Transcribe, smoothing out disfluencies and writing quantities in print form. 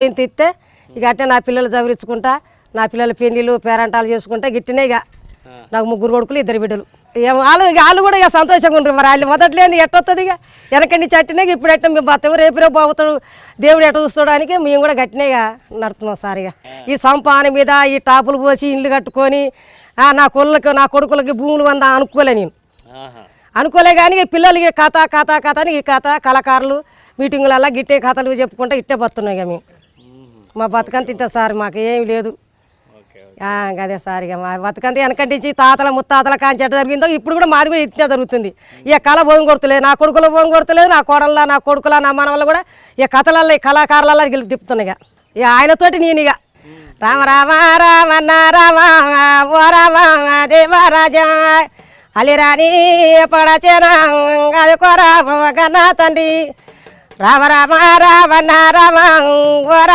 ఇంత ఇస్తే ఇక అట్టే నా పిల్లలు చదివించుకుంటా నా పిల్లల పెళ్ళిళ్ళు పేరంటాలు చేసుకుంటా గిట్టినే ఇక నాకు 3 కొడుకులు 2 బిడ్డలు వాళ్ళు కూడా ఇక సంతోషంగా ఉండరు మరి వాళ్ళు మొదట్లేని ఎట్టొస్తుంది ఇక వెనక నుంచి అట్టినే ఇప్పుడు ఎట్ట మేము బతాము రేపు అవుతాడు దేవుడు ఎట్ట చూస్తాడానికి మేము కూడా గట్టినేగా నడుతున్నాం సార్ ఇక ఈ సంపాదన మీద ఈ టాపులు పోసి ఇల్లు కట్టుకొని నా కొడుకులకి భూములు వంద అనుకోలే నేను అనుకోలే కానీ పిల్లలకి కథ అని ఈ కథ కళాకారులు మీటింగులల్లా గిట్టే కథలు చెప్పుకుంటా ఇట్టే బతున్నాయి ఇక మేము మా బతుకంత ఇంత సార్ మాకు ఏమి లేదు అదే సార్ ఇక మా బతుకంతా వెనకంటించి తాతల ముత్తాతల కాంచి ఎట్ట జరిగిందో ఇప్పుడు కూడా మాది కూడా ఇట్లా జరుగుతుంది ఇక కళ భోగం కొడతలేదు నా కొడుకుల భోగం కొడతలేదు నా కోడళ్ళ నా కొడుకుల నా మనవల్ల కూడా ఇక కథలల్లో ఈ కళాకారులలో గెలుపు తిప్పుతున్నాయి ఇక ఆయనతోటి నేను ఇక రామ రామ రామన్న రామ ఓ రామ దేవరాజా అలిరాని పడచేనా అది కొరా గన్నా తండ్రి రామ రామ రామన్న రామ ఓ